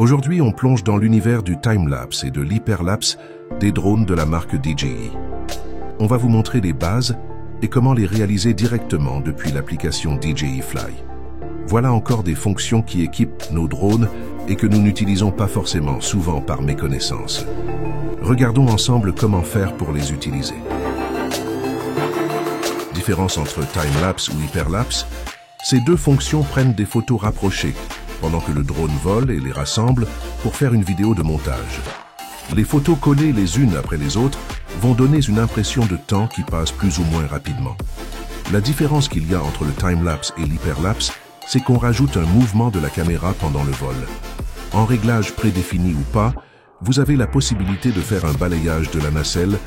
Aujourd'hui, on plonge dans l'univers du time-lapse et de l'hyperlapse des drones de la marque DJI. On va vous montrer les bases et comment les réaliser directement depuis l'application DJI Fly. Voilà encore des fonctions qui équipent nos drones et que nous n'utilisons pas forcément, souvent par méconnaissance. Regardons ensemble comment faire pour les utiliser. Différence entre time-lapse ou hyperlapse, ces deux fonctions prennent des photos rapprochées pendant que le drone vole et les rassemble pour faire une vidéo de montage. Les photos collées les unes après les autres vont donner une impression de temps qui passe plus ou moins rapidement. La différence qu'il y a entre le time-lapse et l'hyperlapse, c'est qu'on rajoute un mouvement de la caméra pendant le vol. En réglage prédéfini ou pas, vous avez la possibilité de faire un balayage de la nacelle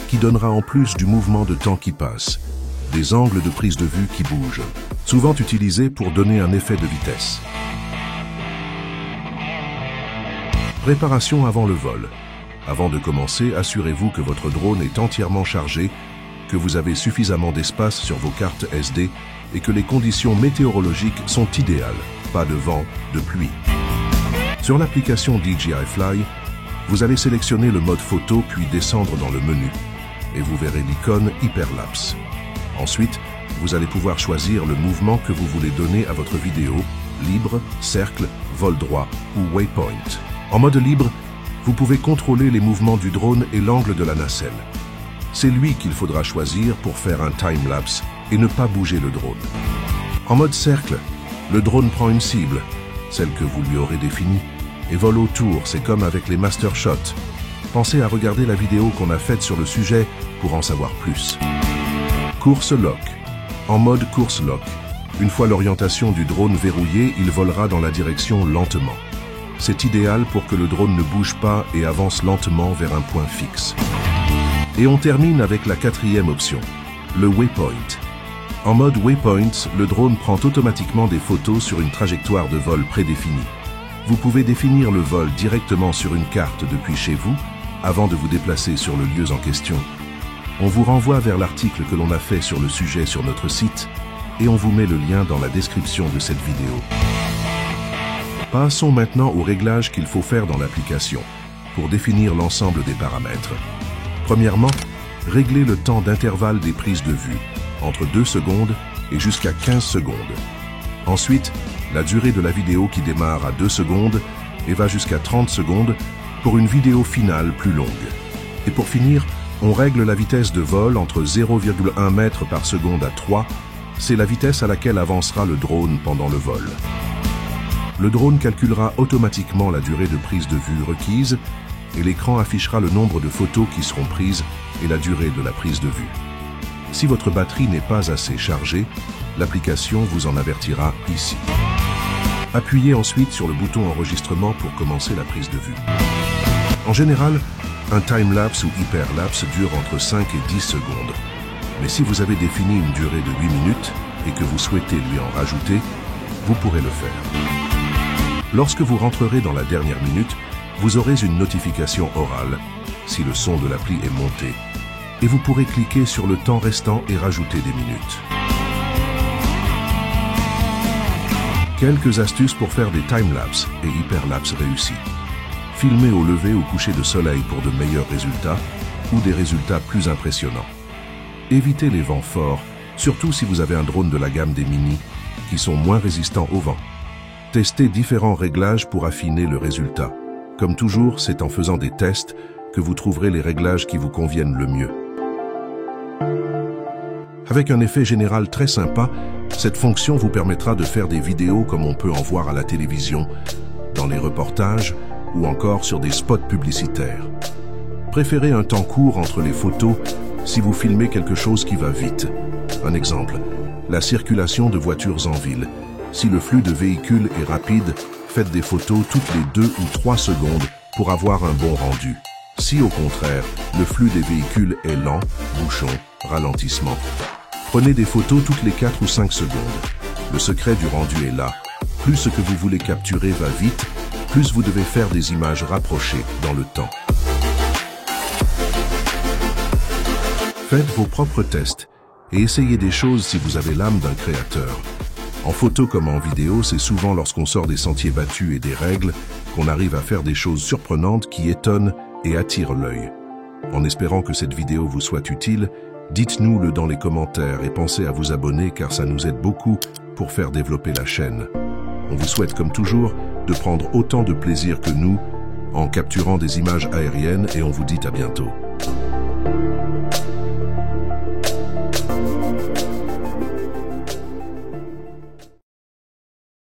qui donnera en plus du mouvement de temps qui passe, des angles de prise de vue qui bougent, souvent utilisés pour donner un effet de vitesse. Préparation avant le vol. Avant de commencer, assurez-vous que votre drone est entièrement chargé, que vous avez suffisamment d'espace sur vos cartes SD et que les conditions météorologiques sont idéales, pas de vent, de pluie. Sur l'application DJI Fly, vous allez sélectionner le mode photo puis descendre dans le menu et vous verrez l'icône Hyperlapse. Ensuite, vous allez pouvoir choisir le mouvement que vous voulez donner à votre vidéo, libre, cercle, vol droit ou waypoint. En mode libre, vous pouvez contrôler les mouvements du drone et l'angle de la nacelle. C'est lui qu'il faudra choisir pour faire un time-lapse et ne pas bouger le drone. En mode cercle, le drone prend une cible, celle que vous lui aurez définie, et vole autour, c'est comme avec les master shots. Pensez à regarder la vidéo qu'on a faite sur le sujet pour en savoir plus. Course lock. En mode course lock, une fois l'orientation du drone verrouillée, il volera dans la direction lentement. C'est idéal pour que le drone ne bouge pas et avance lentement vers un point fixe. Et on termine avec la quatrième option, le waypoint. En mode waypoint, le drone prend automatiquement des photos sur une trajectoire de vol prédéfinie. Vous pouvez définir le vol directement sur une carte depuis chez vous, avant de vous déplacer sur le lieu en question. On vous renvoie vers l'article que l'on a fait sur le sujet sur notre site, et on vous met le lien dans la description de cette vidéo. Passons maintenant aux réglages qu'il faut faire dans l'application, pour définir l'ensemble des paramètres. Premièrement, réglez le temps d'intervalle des prises de vue, entre 2 secondes et jusqu'à 15 secondes. Ensuite, la durée de la vidéo qui démarre à 2 secondes et va jusqu'à 30 secondes pour une vidéo finale plus longue. Et pour finir, on règle la vitesse de vol entre 0,1 m par seconde à 3, c'est la vitesse à laquelle avancera le drone pendant le vol. Le drone calculera automatiquement la durée de prise de vue requise et l'écran affichera le nombre de photos qui seront prises et la durée de la prise de vue. Si votre batterie n'est pas assez chargée, l'application vous en avertira ici. Appuyez ensuite sur le bouton enregistrement pour commencer la prise de vue. En général, un time-lapse ou hyperlapse dure entre 5 et 10 secondes. Mais si vous avez défini une durée de 8 minutes et que vous souhaitez lui en rajouter, vous pourrez le faire. Lorsque vous rentrerez dans la dernière minute, vous aurez une notification orale, si le son de l'appli est monté, et vous pourrez cliquer sur le temps restant et rajouter des minutes. Quelques astuces pour faire des time-lapse et hyperlapse réussis. Filmez au lever ou coucher de soleil pour de meilleurs résultats ou des résultats plus impressionnants. Évitez les vents forts, surtout si vous avez un drone de la gamme des Mini, qui sont moins résistants au vent. Testez différents réglages pour affiner le résultat. Comme toujours, c'est en faisant des tests que vous trouverez les réglages qui vous conviennent le mieux. Avec un effet général très sympa, cette fonction vous permettra de faire des vidéos comme on peut en voir à la télévision, dans les reportages ou encore sur des spots publicitaires. Préférez un temps court entre les photos si vous filmez quelque chose qui va vite. Un exemple, la circulation de voitures en ville. Si le flux de véhicules est rapide, faites des photos toutes les 2 ou 3 secondes pour avoir un bon rendu. Si au contraire, le flux des véhicules est lent, bouchon, ralentissement, prenez des photos toutes les 4 ou 5 secondes. Le secret du rendu est là. Plus ce que vous voulez capturer va vite, plus vous devez faire des images rapprochées dans le temps. Faites vos propres tests et essayez des choses si vous avez l'âme d'un créateur. En photo comme en vidéo, c'est souvent lorsqu'on sort des sentiers battus et des règles qu'on arrive à faire des choses surprenantes qui étonnent et attirent l'œil. En espérant que cette vidéo vous soit utile, dites-nous-le dans les commentaires et pensez à vous abonner car ça nous aide beaucoup pour faire développer la chaîne. On vous souhaite comme toujours de prendre autant de plaisir que nous en capturant des images aériennes et on vous dit à bientôt.